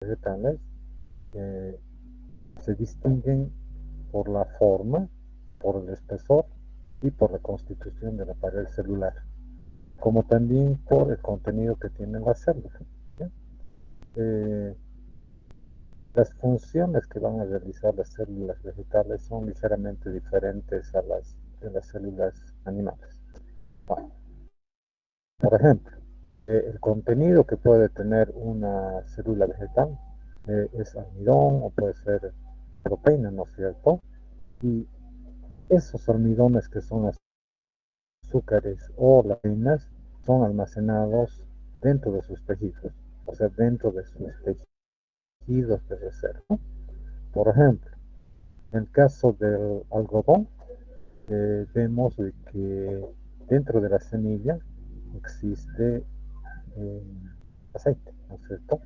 vegetales se distinguen por la forma, por el espesor y por la constitución de la pared celular, como también por el contenido que tienen las células. Las funciones que van a realizar las células vegetales son ligeramente diferentes a las de las células animales. Bueno, por ejemplo, el contenido que puede tener una célula vegetal es almidón o puede ser proteína, ¿no es cierto? Y esos almidones que son azúcares o las proteínas son almacenados dentro de sus tejidos, o sea, dentro de sus tejidos de reserva. Por ejemplo, en el caso del algodón, vemos de que dentro de la semilla existe eh, aceite, ¿no es cierto?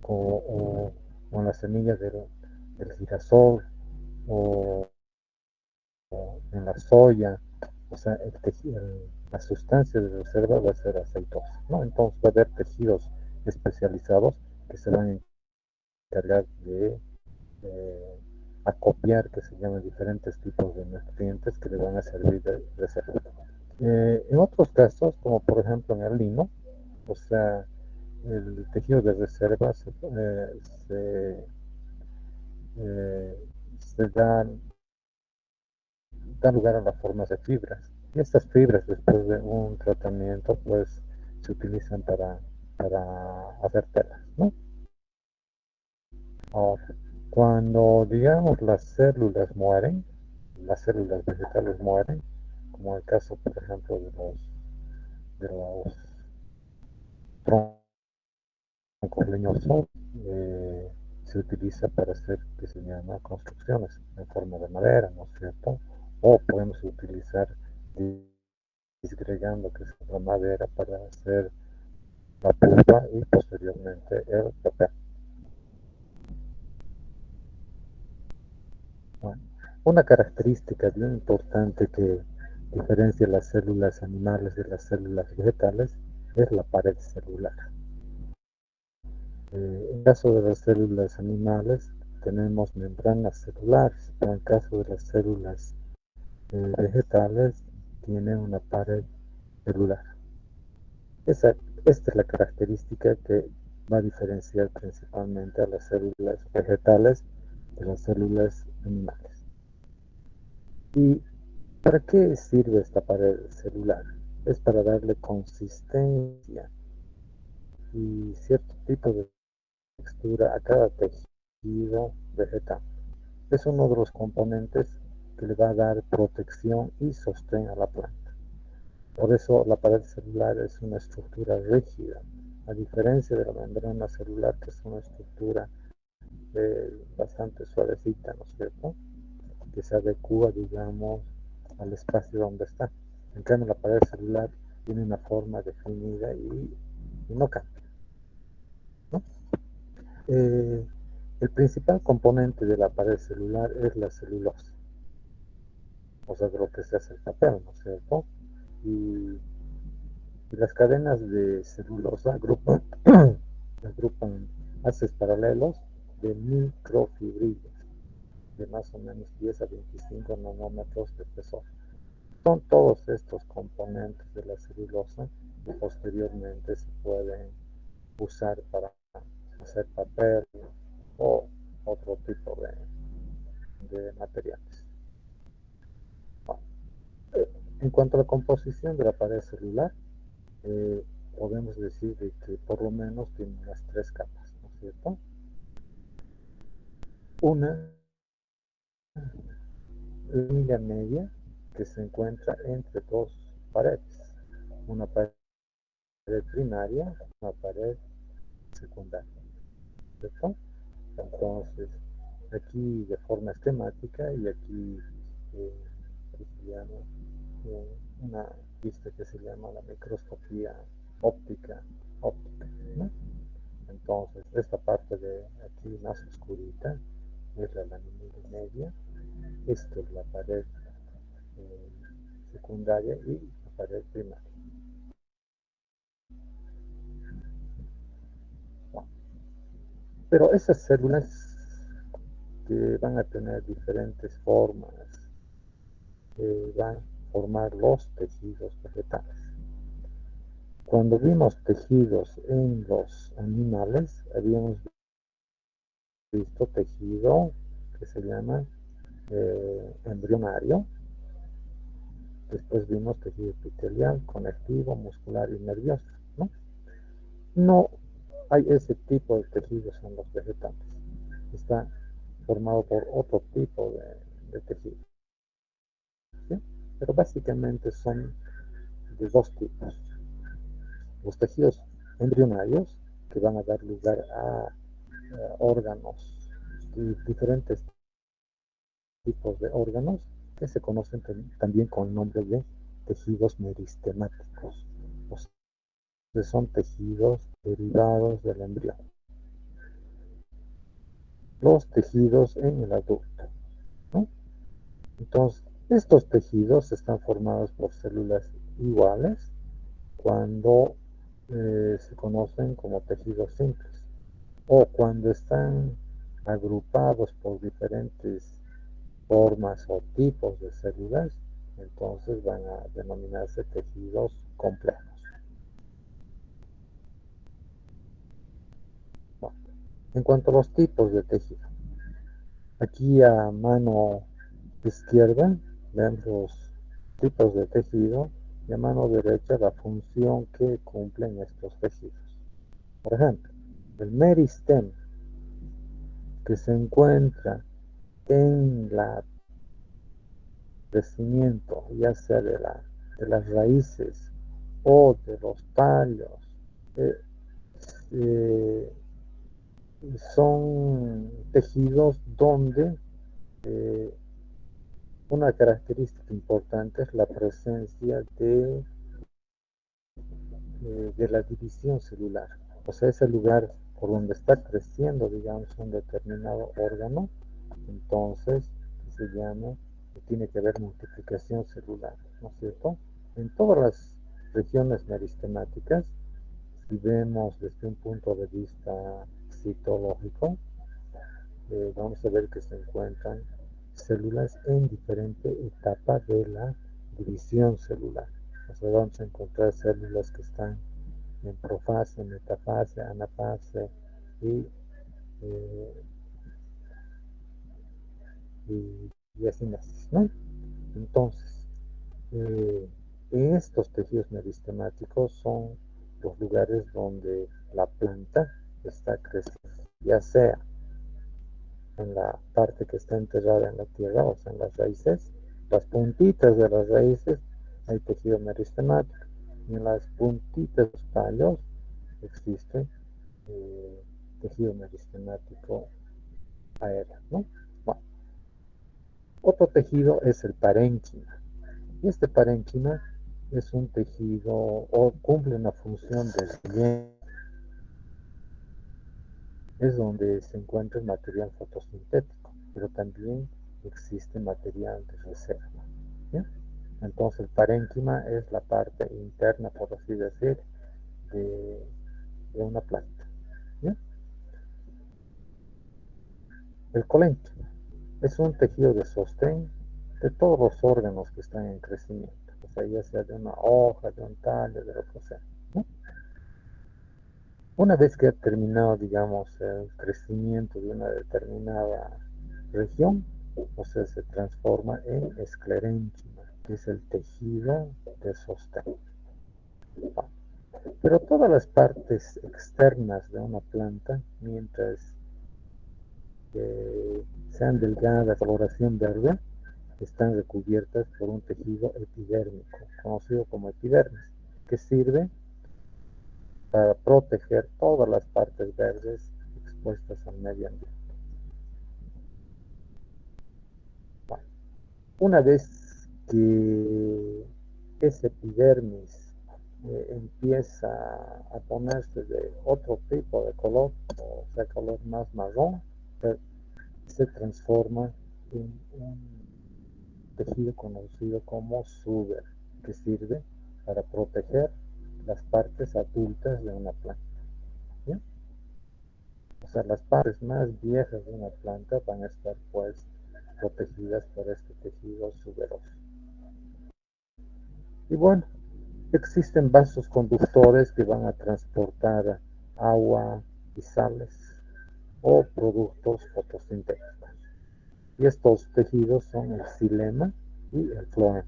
O en las semillas del girasol o en la soya, o sea, la sustancia de reserva va a ser aceitosa, ¿no? Entonces va a haber tejidos especializados que se van a encargar de acopiar, que se llaman diferentes tipos de nutrientes que le van a servir de reserva. En otros casos, como por ejemplo en el lino, o sea, el tejido de reserva se, se da lugar a las formas de fibras. Y estas fibras, después de un tratamiento, pues se utilizan para hacer telas, ¿no? Ahora, cuando, digamos, las células mueren, las células vegetales mueren, como el caso, por ejemplo, de los troncos leñosos, se utiliza para hacer, que se llama, construcciones en forma de madera, ¿no es cierto? O podemos utilizar disgregando, que es la madera, para hacer la pulpa y posteriormente el papel. Bueno, una característica bien importante que diferencia las células animales de las células vegetales es la pared celular. En el caso de las células animales tenemos membranas celulares, pero en el caso de las células vegetales tienen una pared celular. Esta es la característica que va a diferenciar principalmente a las células vegetales de las células animales. ¿Y para qué sirve esta pared celular? Es para darle consistencia y cierto tipo de textura a cada tejido vegetal. Es uno de los componentes que le va a dar protección y sostén a la planta. Por eso la pared celular es una estructura rígida, a diferencia de la membrana celular, que es una estructura bastante suavecita, ¿no es cierto? Que se adecua, digamos, al espacio donde está. En cambio, la pared celular tiene una forma definida y no cambia, ¿no? Eh, el principal componente de la pared celular es la celulosa, o sea, de lo que se hace el papel, ¿no es cierto? Y, y las cadenas de celulosa agrupan haces paralelos de microfibrillas de más o menos 10 a 25 nanómetros de espesor. Son todos estos componentes de la celulosa que posteriormente se pueden usar para hacer papel o otro tipo de materiales. Bueno, en cuanto a la composición de la pared celular, eh, podemos decir de que por lo menos tiene unas tres capas, ¿no es cierto? Una línea media que se encuentra entre dos paredes, una pared primaria, una pared secundaria, ¿cierto? Entonces, aquí de forma esquemática y aquí que se llama una vista que se llama la microscopía óptica, ¿no? Entonces, esta parte de aquí más oscurita es la laminilla media, esto es la pared eh, secundaria y la pared primaria. Bueno, Pero esas células que van a tener diferentes formas, van a formar los tejidos vegetales. Cuando vimos tejidos en los animales, habíamos visto tejido que se llama embrionario. Después vimos tejido epitelial, conectivo, muscular y nervioso, ¿no? No hay ese tipo de tejidos en los vegetales. Está formado por otro tipo de tejido, ¿sí? Pero básicamente son de dos tipos. Los tejidos embrionarios, que van a dar lugar a órganos, diferentes tipos de órganos, que se conocen también con el nombre de tejidos meristemáticos. O sea, son tejidos derivados del embrión. Los tejidos en el adulto, ¿no? Entonces, estos tejidos están formados por células iguales cuando se conocen como tejidos simples, o cuando están agrupados por diferentes formas o tipos de células, entonces van a denominarse tejidos complejos. Bueno, en cuanto a los tipos de tejido, aquí a mano izquierda vemos los tipos de tejido y a mano derecha la función que cumplen estos tejidos. Por ejemplo, el meristema, que se encuentra en la crecimiento, ya sea de las raíces o de los tallos, eh, eh, son tejidos donde eh, una característica importante es la presencia de la división celular. O sea, ese lugar por donde está creciendo, digamos, un determinado órgano, entonces se llama, tiene que haber multiplicación celular, ¿no es cierto? En todas las regiones meristemáticas, si vemos desde un punto de vista citológico, vamos a ver que se encuentran células en diferente etapa de la división celular. O sea, vamos a encontrar células que están en profase, metafase, anafase y, eh, y así, ¿no? Entonces, estos tejidos meristemáticos son los lugares donde la planta está creciendo, ya sea en la parte que está enterrada en la tierra, o sea, en las raíces, las puntitas de las raíces, hay tejido meristemático, y en las puntitas de los tallos existe eh, tejido meristemático aéreo, ¿no? Bueno, otro tejido es el parénquima. Y este parénquima es un tejido o cumple una función de relleno, es donde se encuentra el material fotosintético, pero también existe material de reserva, ¿sí? Entonces el parénquima es la parte interna, por así decir, de, de una planta, ¿sí? El colénquima es un tejido de sostén de todos los órganos que están en crecimiento, o sea, ya sea de una hoja, de un tallo, de lo que sea, ¿no? Una vez que ha terminado, digamos, el crecimiento de una determinada región, o sea, se transforma en esclerénquima, que es el tejido de sostén. Pero todas las partes externas de una planta, mientras sean delgadas, de coloración verde, están recubiertas por un tejido epidérmico, conocido como epidermis, que sirve para proteger todas las partes verdes expuestas al medio ambiente. Bueno, una vez que ese epidermis empieza a ponerse de otro tipo de color, o sea, color más marrón, se transforma en un tejido conocido como suber, que sirve para proteger las partes adultas de una planta, ¿sí? O sea, las partes más viejas de una planta van a estar pues protegidas por este tejido suberoso. Y bueno, existen vasos conductores que van a transportar agua y sales o productos fotosintéticos. Y estos tejidos son el xilema y el floema.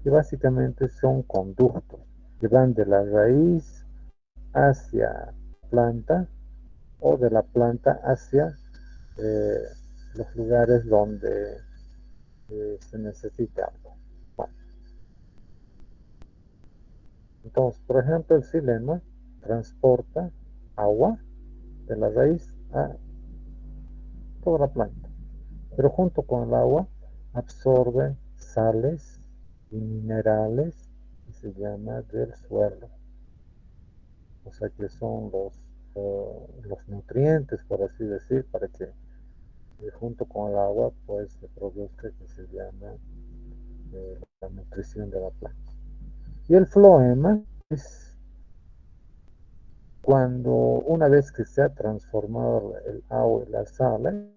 Y básicamente son conductos que van de la raíz hacia la planta o de la planta hacia eh, los lugares donde se necesita algo. Bueno, entonces, por ejemplo, el xilema transporta agua de la raíz a toda la planta, pero junto con el agua absorbe sales y minerales que se llama del suelo, o sea que son los nutrientes, por así decir, para que junto con el agua pues se produzca que se llama la nutrición de la planta. Y el floema es cuando una vez que se ha transformado el agua y las sales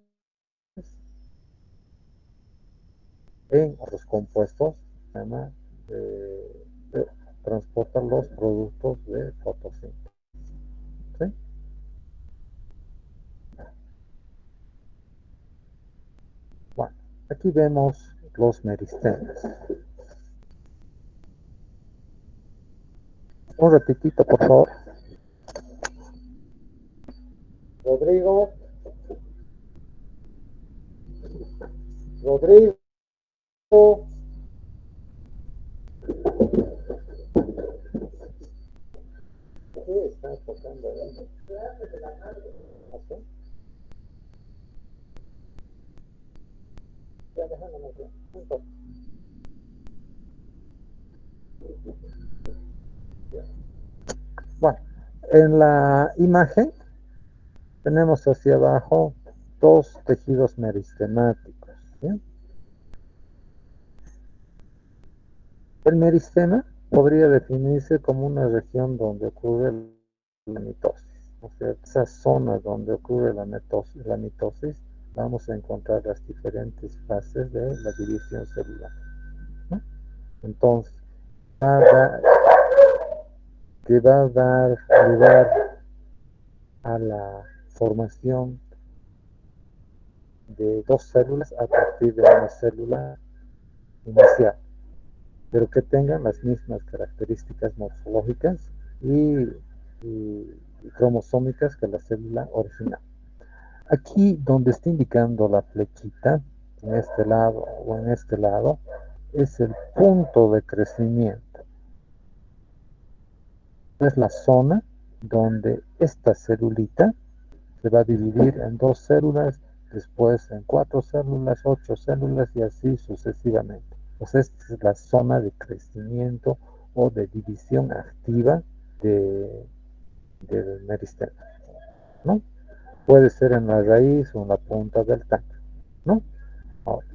en otros compuestos, se llama, transportan los productos de fotosíntesis. ¿Sí? Bueno, aquí vemos los meristemas. Un ratitito, por favor. Rodrigo, Rodrigo, ¿qué estás tocando ahí? ¿Así? Ya, déjame ver. Bueno, en la imagen tenemos hacia abajo dos tejidos meristemáticos. ¿Sí? El meristema podría definirse como una región donde ocurre la mitosis. O sea, esa zona donde ocurre la mitosis, vamos a encontrar las diferentes fases de la división celular, ¿no? Entonces, que va a dar lugar a la formación de dos células a partir de una célula inicial, pero que tengan las mismas características morfológicas y cromosómicas que la célula original. Aquí donde está indicando la flechita, en este lado o en este lado, es el punto de crecimiento. Es la zona donde esta celulita se va a dividir en dos células, después en 4 células, 8 células y así sucesivamente. Pues esta es la zona de crecimiento o de división activa de, del meristema, ¿no? Puede ser en la raíz o en la punta del tallo, ¿no? Ahora,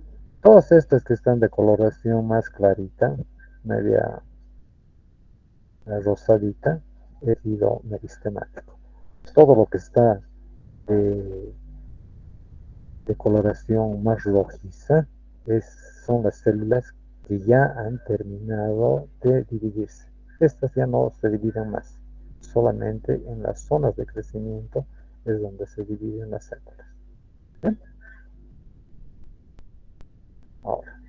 todas estas que están de coloración más clarita, media rosadita, es tejido meristemático. Todo lo que está de, de coloración más rojiza son las células que ya han terminado de dividirse. Estas ya no se dividen más, solamente en las zonas de crecimiento es donde se dividen las células. ¿Bien? Ahora,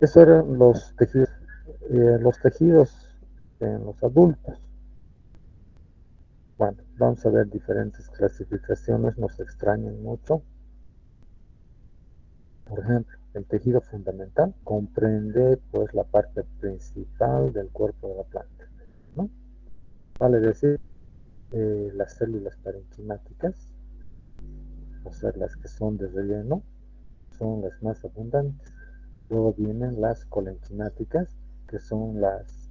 esos eran los tejidos en los adultos. Bueno, vamos a ver diferentes clasificaciones, nos extrañan mucho. Por ejemplo, el tejido fundamental comprende pues la parte principal del cuerpo de la planta, ¿no? Vale decir, las células parenquimáticas, o sea, las que son de relleno, son las más abundantes. Luego vienen las colenquimáticas, que son las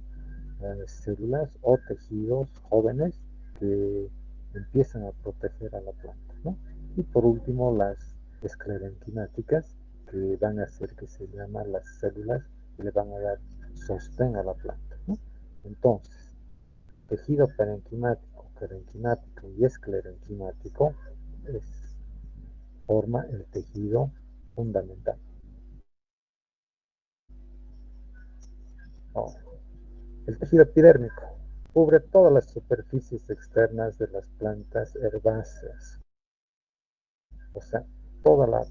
células o tejidos jóvenes que empiezan a proteger a la planta, ¿no? Y por último, las esclerenquimáticas, que van a hacer que se llaman las células que le van a dar sostén a la planta, ¿no? Entonces, tejido parenquimático parenquimático y esclerenquimático forma el tejido fundamental. Oh, el tejido epidérmico cubre todas las superficies externas de las plantas herbáceas, o sea, todas las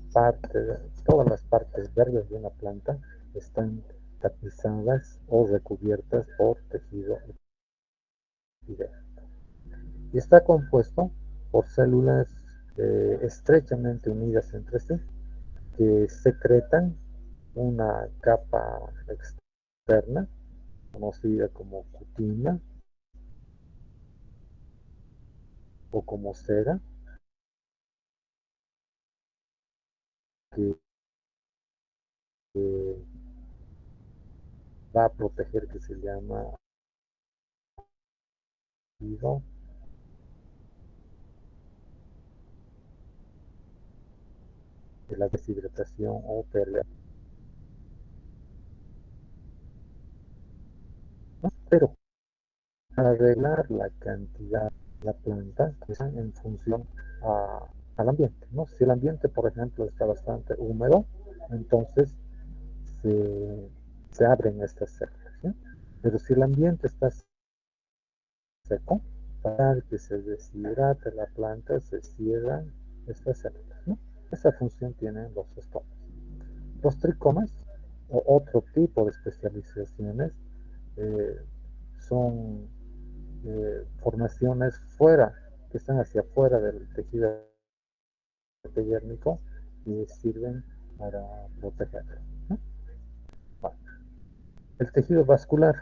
partes verdes de una planta están tapizadas o recubiertas por tejido epidérmico. Y está compuesto por células estrechamente unidas entre sí que secretan una capa externa conocida como cutina o como cera que, que va a proteger, que se llama de la deshidratación o pérdida. ¿No? Pero para arreglar la cantidad de la planta está en función al ambiente, ¿no? Si el ambiente, por ejemplo, está bastante húmedo, entonces se abren estas células, ¿sí? Pero si el ambiente está seco, para que se deshidrate la planta, se cierran estas células, ¿no? Esa función tienen los estomas. Los tricomas, o otro tipo de especializaciones, eh, son formaciones fuera, que están hacia afuera del tejido epidérmico y sirven para protegerlo, ¿no? Bueno, el tejido vascular,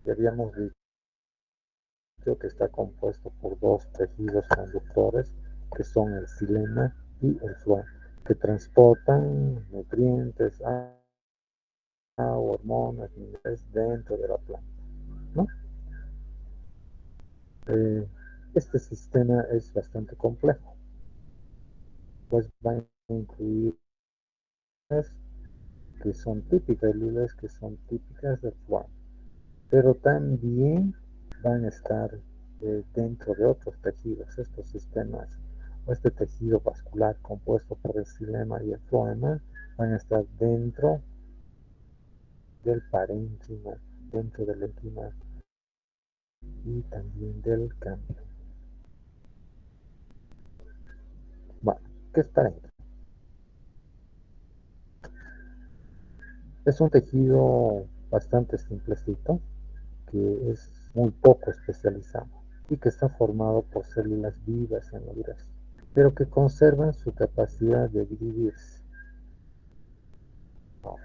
que habíamos dicho que está compuesto por dos tejidos conductores, que son el xilema y el floema, que transportan nutrientes, agua, hormonas, minerales dentro de la planta, ¿no? Este sistema es bastante complejo, pues va a incluir que son típicas, células que son típicas del floema, pero también van a estar dentro de otros tejidos. Estos sistemas o este tejido vascular compuesto por el xilema y el floema van a estar dentro del parénquima, dentro del equima y también del cámbio. Bueno, ¿qué es parénquima? Es un tejido bastante simplecito que es muy poco especializado y que está formado por células vivas en la pero que conservan su capacidad de dividirse. Ahora,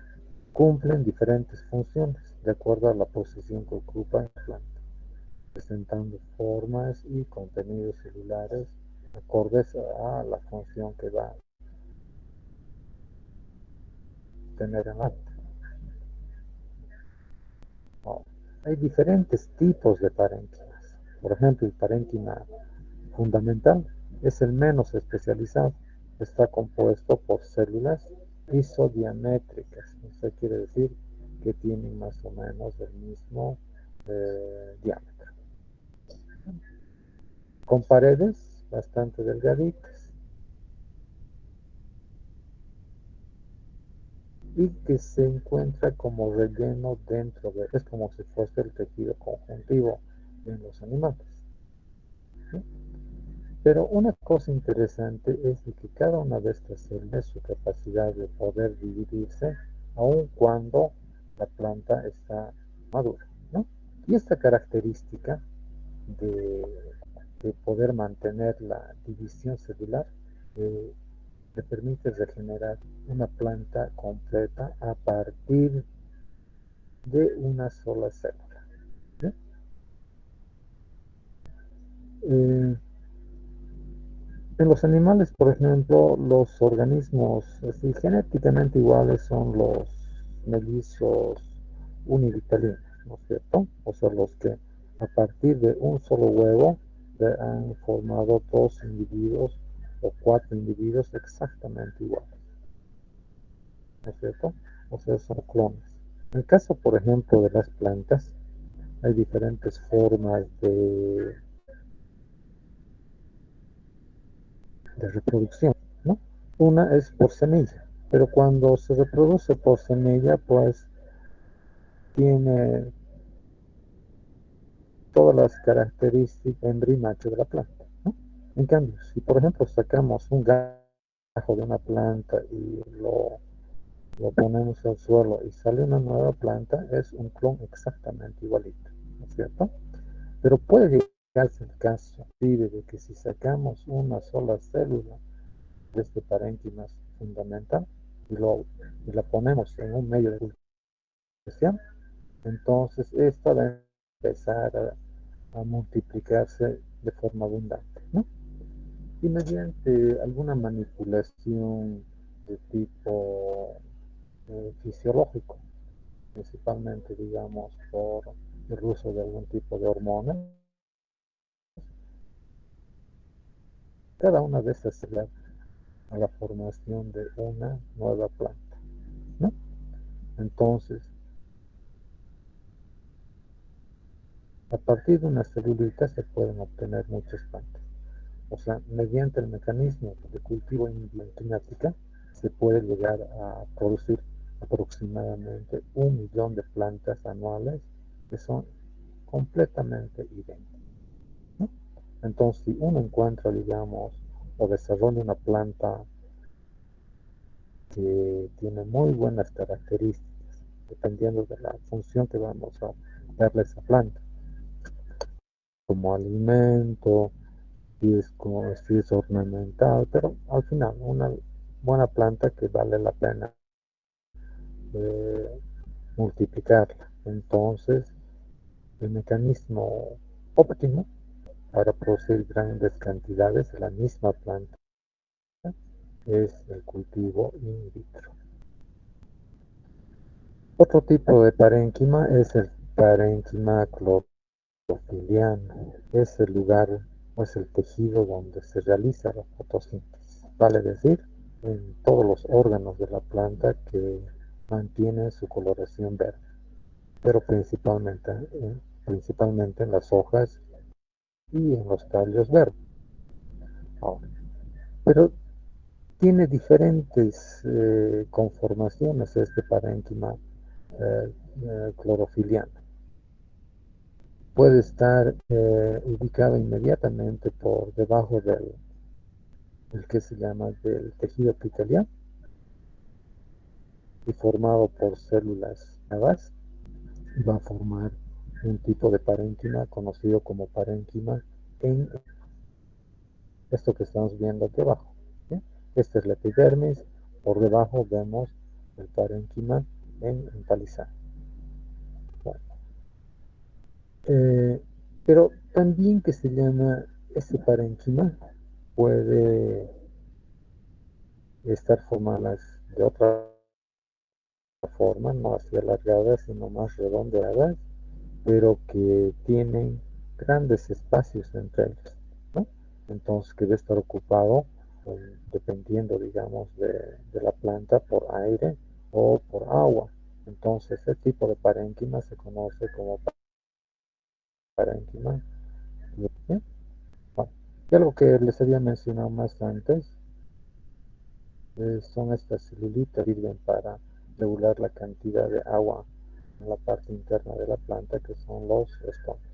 cumplen diferentes funciones de acuerdo a la posición que ocupa la planta, presentando formas y contenidos celulares acordes a la función que va a tener en la planta. Ahora, hay diferentes tipos de parénquimas. Por ejemplo, el parénquima fundamental es el menos especializado. Está compuesto por células isodiamétricas. Eso quiere decir que tienen más o menos el mismo diámetro, con paredes bastante delgaditas y que se encuentra como relleno dentro de, es como si fuese el tejido conjuntivo en los animales, ¿sí? Pero una cosa interesante es de que cada una de estas células su capacidad de poder dividirse aun cuando la planta está madura, ¿no? Y esta característica de, de poder mantener la división celular eh, le permite regenerar una planta completa a partir de una sola célula, ¿sí? Eh, En los animales, por ejemplo, los organismos así, genéticamente iguales son los mellizos univitelinos, ¿no es cierto? O sea, los que a partir de un solo huevo han formado dos individuos o cuatro individuos exactamente iguales, ¿no es cierto? O sea, son clones. En el caso, por ejemplo, de las plantas, hay diferentes formas de reproducción, ¿no? Una es por semilla, pero cuando se reproduce por semilla, pues tiene todas las características embrionario de la planta, ¿no? En cambio, si por ejemplo sacamos un gajo de una planta y lo ponemos al suelo y sale una nueva planta, es un clon exactamente igualito, ¿no es cierto? Pero puede llegarse el caso de que si sacamos una sola célula de este parénquima fundamental y la ponemos en un medio de cultivación, entonces esta va a empezar a multiplicarse de forma abundante, ¿no? Y mediante alguna manipulación de tipo fisiológico, principalmente, digamos, por el uso de algún tipo de hormonas, cada una de estas se da a la formación de una nueva planta, ¿no? Entonces, a partir de una celulita se pueden obtener muchas plantas. O sea, mediante el mecanismo de cultivo en biogenética se puede llegar a producir aproximadamente 1 millón de plantas anuales que son completamente idénticas, ¿no? Entonces, si uno encuentra, digamos, o desarrolla una planta que tiene muy buenas características, dependiendo de la función que vamos a darle a esa planta, como alimento, si es ornamental, pero al final una buena planta que vale la pena eh, multiplicarla. Entonces, el mecanismo óptimo para producir grandes cantidades de la misma planta es el cultivo in vitro. Otro tipo de parénquima es el parénquima clorofiliano. Es el lugar o es el tejido donde se realiza la fotosíntesis. Vale decir, en todos los órganos de la planta que mantienen su coloración verde, pero principalmente en las hojas y en los tallos verdes. Ahora, pero tiene diferentes conformaciones este parénquima clorofiliano. Puede estar ubicado inmediatamente por debajo del que se llama del tejido epitelial y formado por células nuevas, y va a formar un tipo de parénquima conocido como parénquima en esto que estamos viendo aquí abajo, ¿sí? Esta es la epidermis, por debajo vemos el parénquima en empalizado. Bueno, pero también que se llama este parénquima puede estar formadas de otra forma, no así alargadas, sino más redondeadas, pero que tienen grandes espacios entre ellos, ¿no? Entonces, que debe estar ocupado, dependiendo, digamos, de la planta, por aire o por agua. Entonces, ese tipo de parénquima se conoce como parénquima. ¿Sí? Bueno, y algo que les había mencionado más antes son estas celulitas que sirven para regular la cantidad de agua en la parte interna de la planta, que son los estones.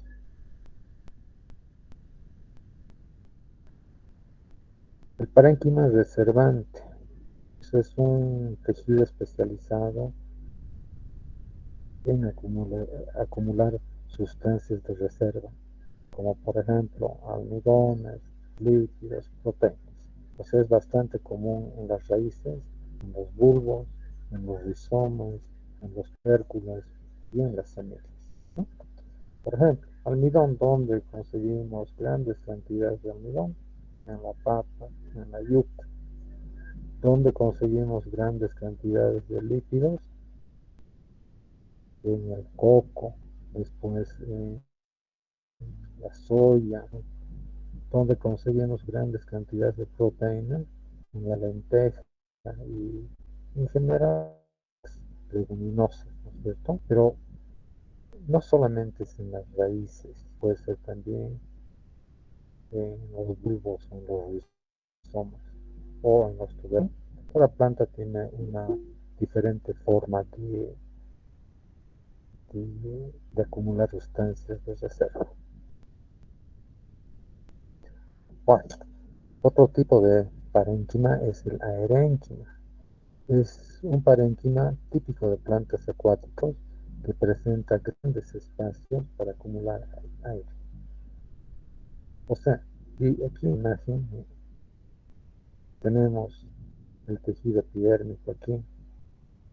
El parénquima reservante es un tejido especializado en acumular sustancias de reserva, como por ejemplo almidones, lípidos, proteínas. O sea, es bastante común en las raíces, en los bulbos, en los rizomas, en los tubérculos y en las semillas, ¿no? Por ejemplo, almidón, donde conseguimos grandes cantidades de almidón, en la papa, en la yuca, donde conseguimos grandes cantidades de lípidos, en el coco, después en la soya, ¿no? Donde conseguimos grandes cantidades de proteínas, en la lenteja y en general leguminosas, ¿no es cierto? Pero no solamente es en las raíces, puede ser también en los bulbos, en los rizomas o en los tubérculos. Cada planta tiene una diferente forma de acumular sustancias de reserva. Bueno, otro tipo de parénquima es el aerénquima. Es un parénquima típico de plantas acuáticas que presenta grandes espacios para acumular aire. O sea, y aquí en la imagen tenemos el tejido epidérmico aquí.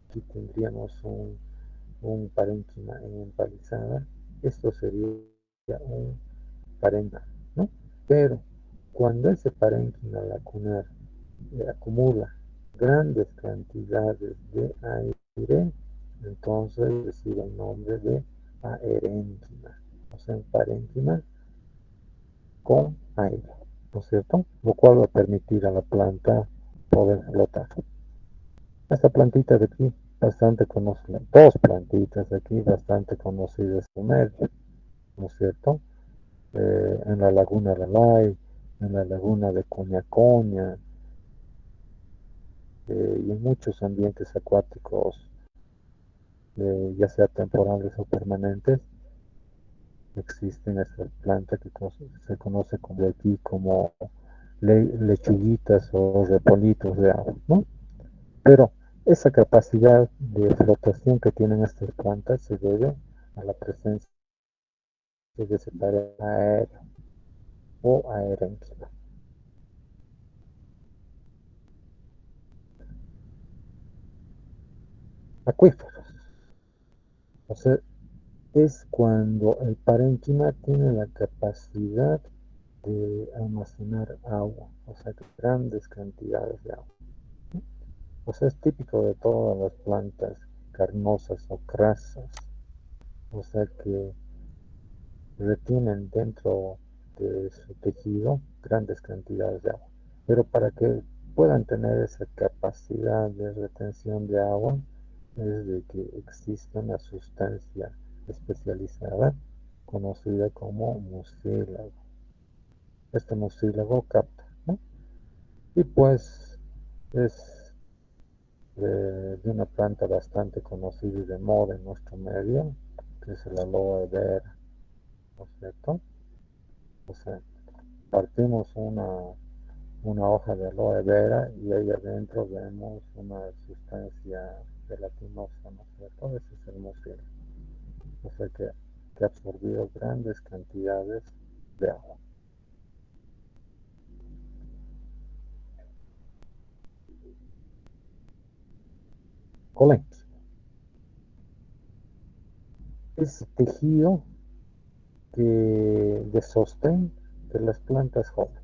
Aquí tendríamos un parénquima empalizada. Esto sería un parénquima, ¿no? Pero cuando ese parénquima lacunar acumula grandes cantidades de aire, entonces recibe el nombre de aerénquima, o sea, un parénquima con aire, ¿no es cierto? Lo cual va a permitir a la planta poder flotar. Esta plantita de aquí, bastante conocida, dos plantitas de aquí, bastante conocidas en medio, ¿no es cierto? En la laguna de Alay, en la laguna de Coñacoña, y en muchos ambientes acuáticos, ya sea temporales o permanentes, existen estas plantas que se conoce como aquí como lechuguitas o repolitos de agua, ¿no? Pero esa capacidad de flotación que tienen estas plantas se debe a la presencia de ese aéreo o aerénquima. Acuíferos. O sea, es cuando el parénquima tiene la capacidad de almacenar agua, o sea, grandes cantidades de agua. O sea, es típico de todas las plantas carnosas o crasas, o sea, que retienen dentro de su tejido grandes cantidades de agua. Pero para que puedan tener esa capacidad de retención de agua, es de que existe una sustancia especializada conocida como mucílago. Este mucílago capta, ¿no? Y pues es de una planta bastante conocida y de moda en nuestro medio, que es el aloe vera, ¿no es cierto? O sea, partimos una hoja de aloe vera y ahí adentro vemos una sustancia gelatinosa, ¿no es cierto? Ese es el mucílago. O sea que ha absorbido grandes cantidades de agua. Colénquima es tejido de sostén de las plantas jóvenes.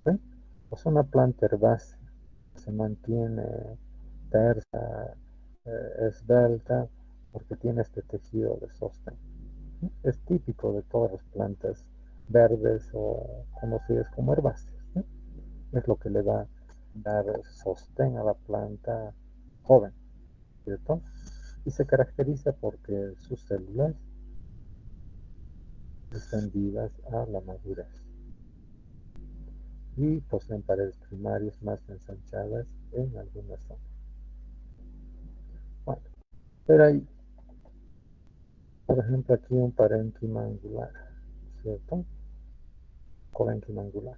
¿Sí? Es una planta herbácea, se mantiene tersa, esbelta, porque tiene este tejido de sostén. ¿Sí? Es típico de todas las plantas verdes o conocidas como herbáceas. ¿Sí? Es lo que le va a dar sostén a la planta joven, ¿cierto? Y se caracteriza porque sus células están vivas a la madurez y poseen paredes primarias más ensanchadas en algunas zonas. Bueno, pero hay, por ejemplo, aquí un parénquima angular, ¿cierto? Colénquima angular.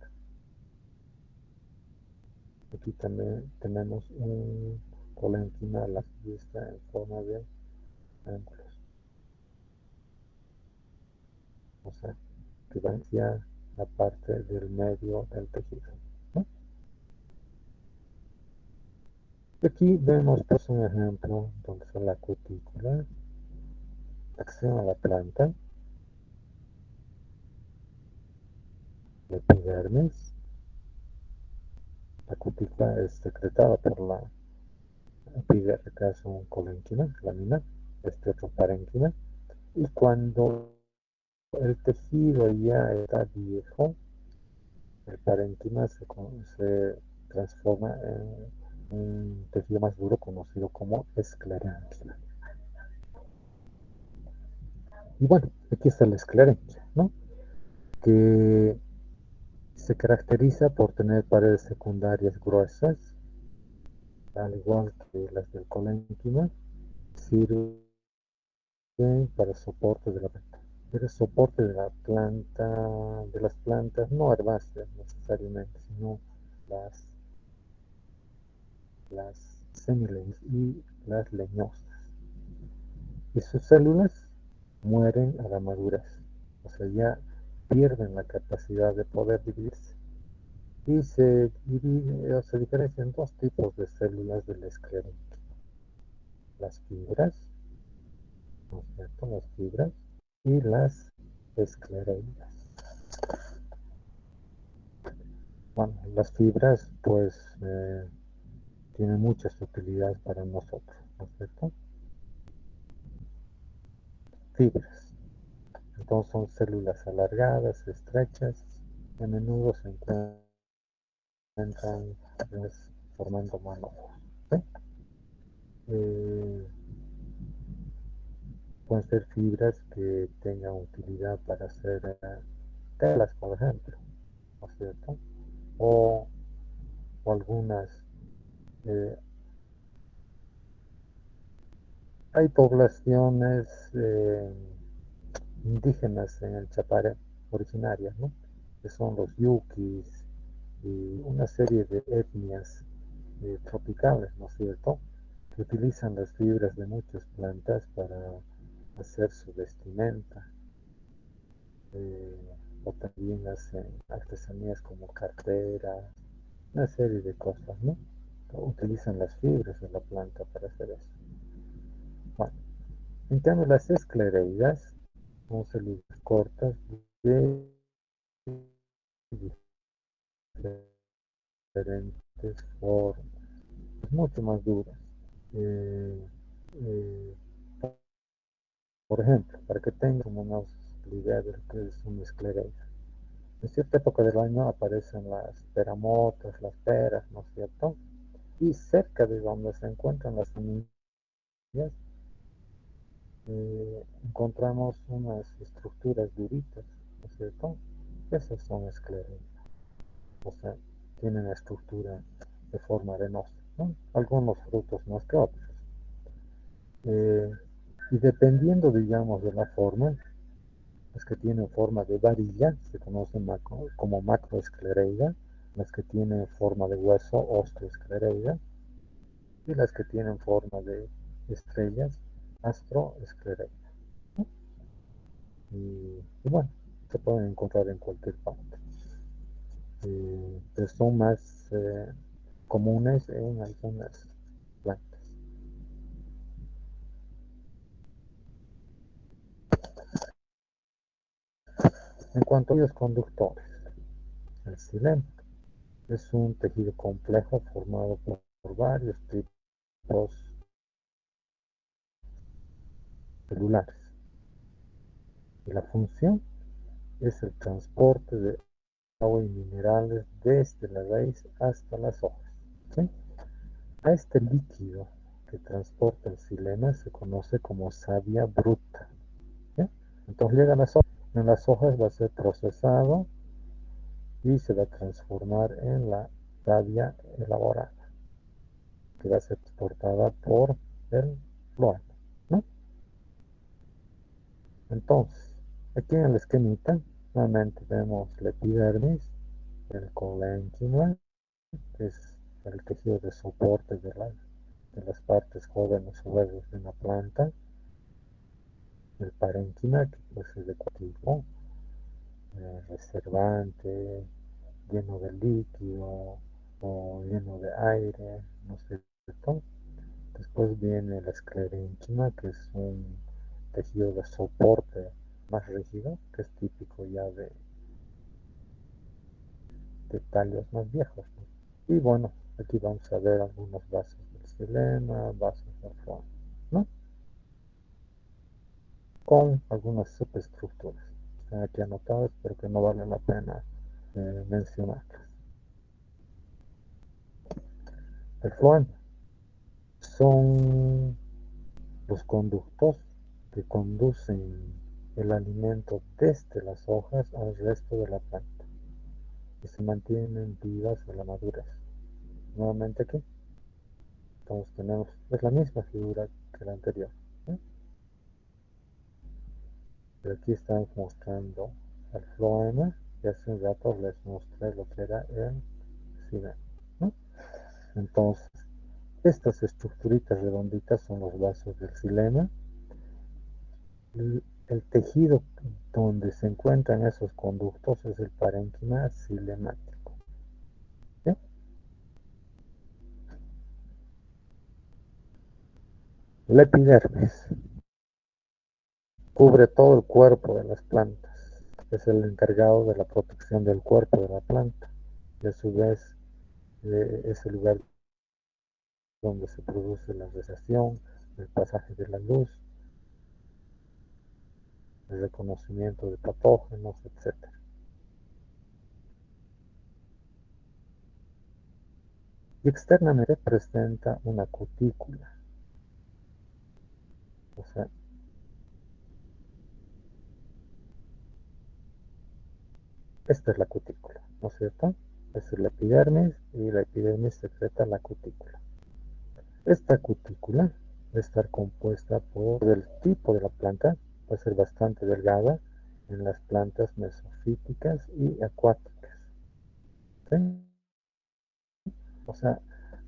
Aquí también tenemos un colénquima a la vista en forma de ángulos, o sea, que va hacia la parte del medio del tejido, ¿no? Aquí vemos pues un ejemplo donde está la cutícula, acción a la planta, la epidermis. La cutícula es secretada por la epidermis, que es un colénquima, lámina, este otro parénquima. Y cuando el tejido ya está viejo, el parénquima se transforma en un tejido más duro conocido como esclerénquima. Y bueno, aquí está la esclerénquima, ¿no? Que Se caracteriza por tener paredes secundarias gruesas, al igual que las del colénquima, sirven para soporte de la planta. Pero soporte de la planta, de las plantas no herbáceas necesariamente, sino las, las semileñosas y las leñosas. Y sus células mueren a la madurez, o sea, ya pierden la capacidad de poder dividirse. Y se divide, o se diferencian dos tipos de células del esclerénquima. Las fibras, ¿no es cierto? Las fibras y las esclereidas. Bueno, las fibras pues tienen muchas utilidades para nosotros, ¿no es cierto? Fibras. Entonces son células alargadas, estrechas, y a menudo se encuentran pues, formando manojos. ¿Sí? Pueden ser fibras que tengan utilidad para hacer telas, por ejemplo, ¿no es cierto? O, o algunas, eh, hay poblaciones indígenas en el Chapare originarias, ¿no? Que son los yuquis y una serie de etnias tropicales, ¿no es cierto? Que utilizan las fibras de muchas plantas para hacer su vestimenta, o también hacen artesanías como carteras, una serie de cosas, ¿no? Utilizan las fibras de la planta para hacer eso. Bueno, en cambio las esclereidas son células cortas de diferentes formas, mucho más duras. Eh, eh, por ejemplo, para que tengan una idea de lo que es una esclereida. En cierta época del año aparecen las peramotas, las peras, ¿no es cierto? Y cerca de donde se encuentran las semillas encontramos unas estructuras duritas, ¿no es cierto? Esas son esclereidas, o sea, tienen estructura de forma arenosa, ¿no? Algunos frutos más que otros. Eh, y dependiendo, digamos, de la forma, las que tienen forma de varilla se conocen como macroesclereida, las que tienen forma de hueso, osteoesclereida, y las que tienen forma de estrellas, astroesclereida. ¿No? Y bueno, se pueden encontrar en cualquier parte. Pero son más comunes en algunas plantas. En cuanto a los conductores, el xilema es un tejido complejo formado por varios tipos celulares. Y la función es el transporte de agua y minerales desde la raíz hasta las hojas. ¿Sí? A este líquido que transporta el xilema se conoce como savia bruta. ¿Sí? Entonces llega a las hojas. En las hojas va a ser procesado y se va a transformar en la savia elaborada, que va a ser exportada por el floema, ¿no? Entonces, aquí en el esquemita, nuevamente vemos la epidermis, el colénquima, que es el tejido de soporte de las partes jóvenes o verdes de una planta, el parénquima, que puede ser de cualquier tipo, reservante, lleno de líquido o lleno de aire, no sé, ¿cierto? Después viene el esclerénquima, que es un tejido de soporte más rígido, que es típico ya de tallos más viejos, ¿no? Y bueno, aquí vamos a ver algunos vasos del xilema, vasos del fondo, ¿no? Con algunas subestructuras. Están aquí anotadas, pero que no vale la pena mencionarlas. El floema son los conductos que conducen el alimento desde las hojas al resto de la planta. y se mantienen vivas a la madurez. Nuevamente aquí, entonces tenemos, es la misma figura que la anterior, ¿sí? Pero aquí estamos mostrando el floema y hace un rato les mostré lo que era el xilema, ¿no? Entonces, estas estructuritas redonditas son los vasos del xilema. El tejido donde se encuentran esos conductos es el parénquima xilemático, ¿sí? La epidermis cubre todo el cuerpo de las plantas. Es el encargado de la protección del cuerpo de la planta y a su vez es el lugar donde se produce la radiación, el pasaje de la luz, el reconocimiento de patógenos, etc. Y externamente presenta una cutícula, o sea, esta es la cutícula, ¿no es cierto? Esta es la epidermis y la epidermis secreta la cutícula. Esta cutícula va a estar compuesta por el tipo de la planta, puede ser bastante delgada en las plantas mesofíticas y acuáticas, ¿sí? O sea,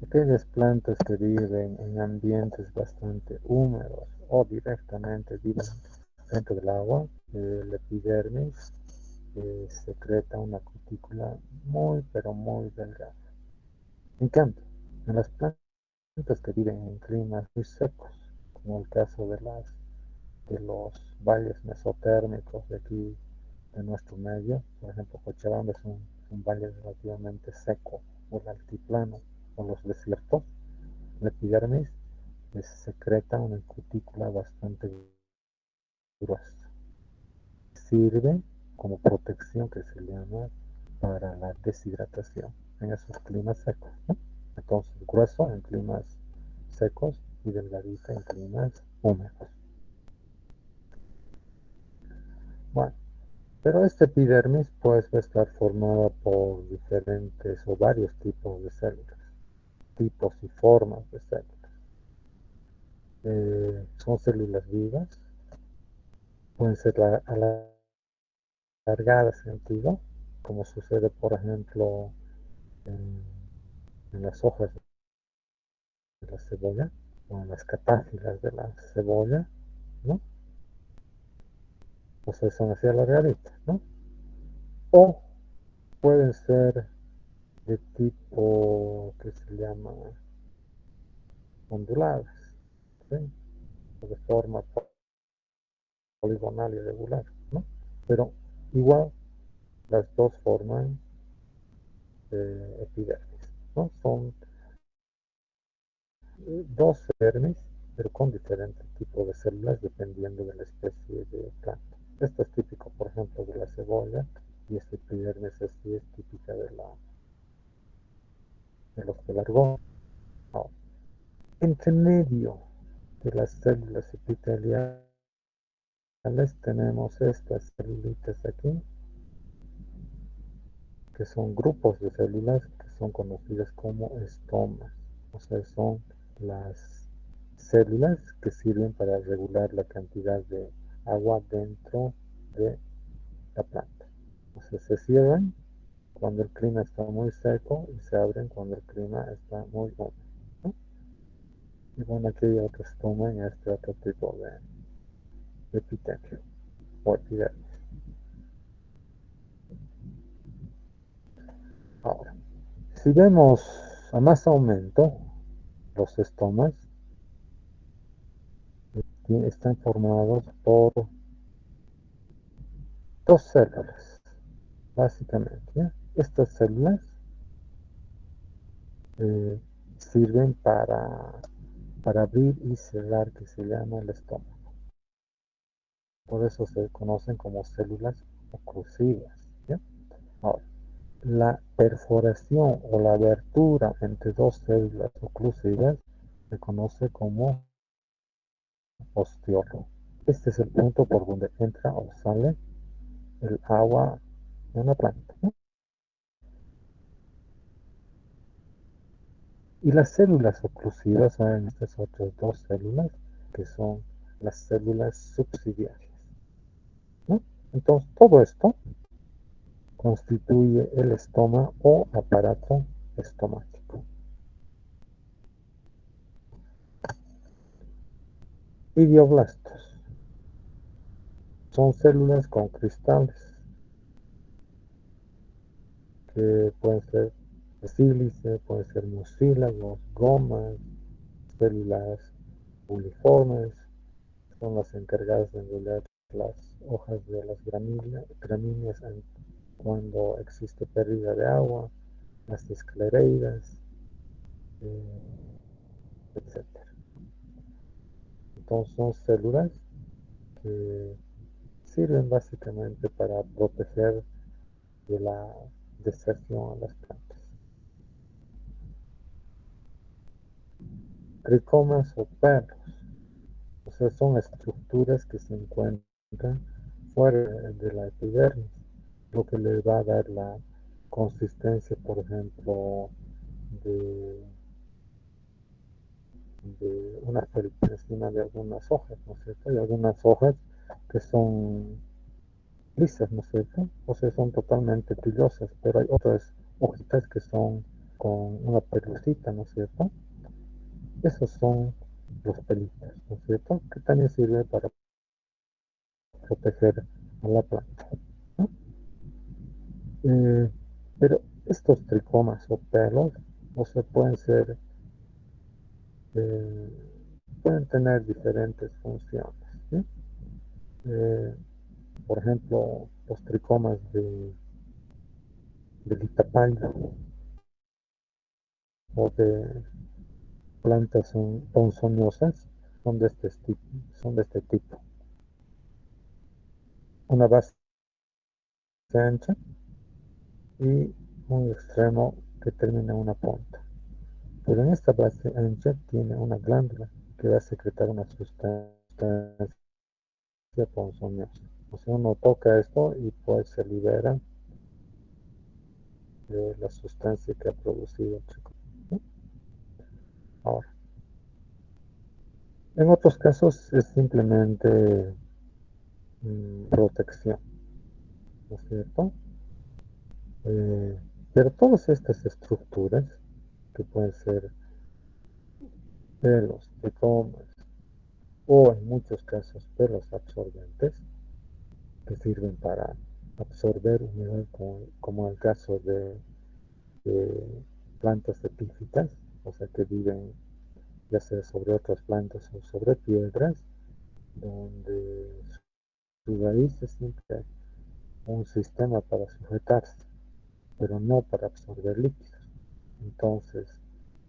aquellas plantas que viven en ambientes bastante húmedos o directamente viven dentro del agua, la epidermis secreta una cutícula muy pero muy delgada. En cambio, en las plantas que viven en climas muy secos, como el caso de los valles mesotérmicos de aquí de nuestro medio, por ejemplo, Cochabamba es un valle relativamente seco, o el altiplano, o los desiertos. La epidermis secreta una cutícula bastante gruesa. Sirve como protección que se llama para la deshidratación en esos climas secos, ¿no? Entonces, grueso en climas secos y delgadita en climas húmedos. Bueno, pero esta epidermis pues va a estar formada por diferentes o varios tipos de células, tipos y formas de células. Son células vivas, pueden ser alargadas en sentido, como sucede por ejemplo en, en las hojas de la cebolla o en las catáfilas de la cebolla, ¿no? O sea, son así alargaditas, ¿no? O pueden ser de tipo que se llama onduladas, ¿sí? De forma poligonal y regular, ¿no? Pero igual las dos forman epidermis, ¿no? Son dos epidermis, pero con diferentes tipos de células dependiendo de la especie de planta. Esto es típico, por ejemplo, de la cebolla y esta epidermis así es típica de los pelargonios. Ahora, entre medio de las células epiteliales tenemos estas células aquí, que son grupos de células que son conocidas como estomas. O sea, son las células que sirven para regular la cantidad de agua dentro de la planta. O sea, se cierran cuando el clima está muy seco y se abren cuando el clima está muy húmedo, ¿no? Y bueno, aquí hay otro estoma en este otro tipo de epitelio o epidermis. Ahora, si vemos a más aumento, los estomas están formados por dos células, básicamente, ¿ya? Estas células eh, sirven para abrir y cerrar, que se llama el estómago. Por eso se conocen como células oclusivas, ¿ya? Ahora, la perforación o la abertura entre dos células oclusivas se conoce como ostiolo. Este es el punto por donde entra o sale el agua de una planta, ¿no? Y las células oclusivas son estas otras dos células que son las células subsidiarias, ¿no? Entonces, todo esto constituye el estoma o aparato estomático. Idioblastos son células con cristales que pueden ser de sílice, pueden ser mucílagos, gomas, células uliformes, son las encargadas de enrollar las hojas de las gramíneas cuando existe pérdida de agua, las esclereidas, etc. Entonces son células que sirven básicamente para proteger de la deserción a las plantas. Tricomas o pelos, o sea, son estructuras que se encuentran fuera de la epidermis, lo que le va a dar la consistencia, por ejemplo, de, de una felpa encima de algunas hojas, ¿no es cierto? Hay algunas hojas que son lisas, ¿no es cierto? O sea, son totalmente brilosas, pero hay otras hojitas que son con una pelucita, ¿no es cierto? Esos son los pelitos, ¿no es cierto? Que también sirve para proteger a la planta, ¿no? Eh, pero estos tricomas o pelos, o sea, eh, pueden tener diferentes funciones, ¿sí? Eh, por ejemplo, los tricomas de Litapalda o de plantas ponzoñosas son de este tipo. Una base ancha y un extremo que termina en una punta. Pero en esta base ancha tiene una glándula que va a secretar una sustancia ponzoñosa. O sea, uno toca esto y pues se libera de la sustancia que ha producido el tricoma, ¿no? Ahora, en otros casos es simplemente protección, ¿no es cierto? Eh, pero todas estas estructuras, que pueden ser pelos, tricomas, o en muchos casos pelos absorbentes, que sirven para absorber humedad, como el caso de plantas epífitas, o sea que viven ya sea sobre otras plantas o sobre piedras, donde su raíz es siempre un sistema para sujetarse, pero no para absorber líquidos. Entonces,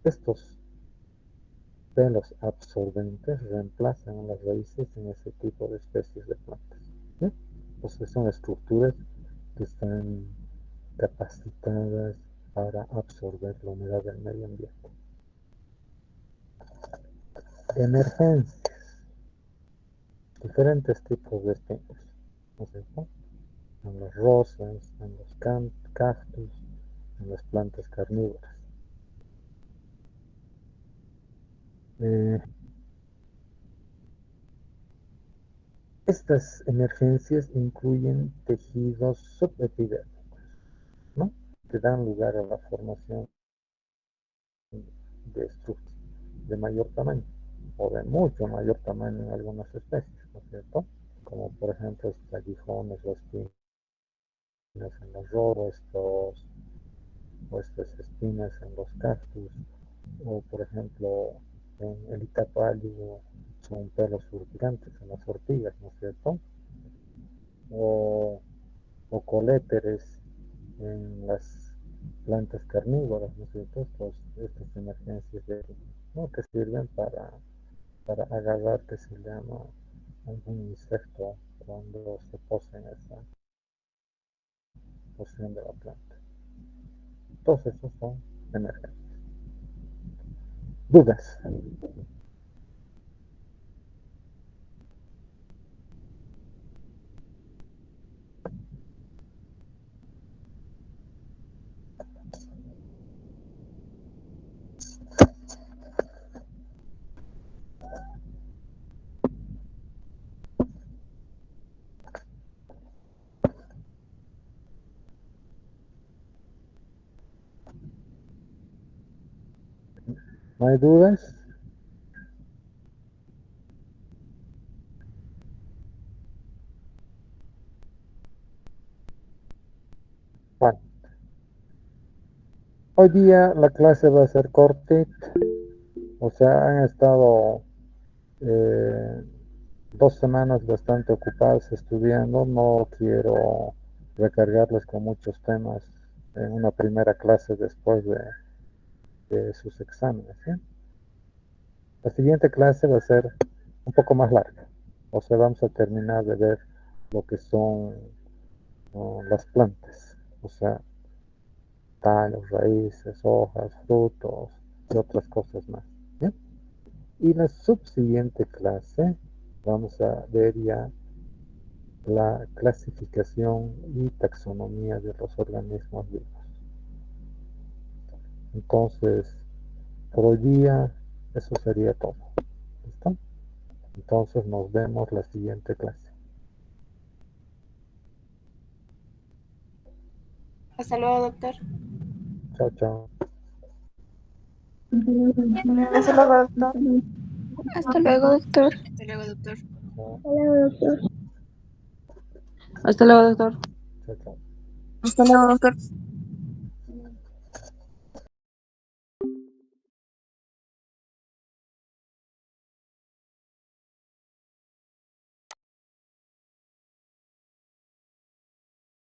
estos pelos absorbentes reemplazan a las raíces en ese tipo de especies de plantas, ¿sí? Entonces son estructuras que están capacitadas para absorber la humedad del medio ambiente. Emergencias, diferentes tipos de espinos, ¿no es cierto? En las rosas, en los cactus, en las plantas carnívoras. Eh, Estas emergencias incluyen tejidos subepidérmicos, ¿no? Que dan lugar a la formación de estructuras de mayor tamaño o de mucho mayor tamaño en algunas especies, ¿no es cierto? Como por ejemplo estos aguijones o espinas en los rosas, o estas espinas en los cactus, o por ejemplo en el itapálido son pelos urticantes en las ortigas, ¿no es cierto? O, o coléteres en las plantas carnívoras, ¿no es cierto? Estas emergencias ¿no? que sirven para agarrar, que se llama, algún insecto cuando se posa en esa porción de la planta. Todos esos son emergencias. Dudas. ¿No hay dudas? Bueno, hoy día la clase va a ser cortita, o sea, han estado 2 semanas bastante ocupadas estudiando, no quiero recargarles con muchos temas en una primera clase después de sus exámenes, ¿sí? La siguiente clase va a ser un poco más larga, o sea, vamos a terminar de ver lo que son las plantas, o sea, tallos, raíces, hojas, frutos y otras cosas más. ¿Bien? Y la subsiguiente clase vamos a ver ya la clasificación y taxonomía de los organismos vivos. Entonces, por hoy día eso sería todo. ¿Listo? Entonces nos vemos la siguiente clase. Hasta luego, doctor. Chao, chao. Hasta luego, doctor. Hasta luego, doctor. Hasta luego, doctor. Chao, Hasta luego, doctor. chao, chao. Hasta luego, doctor.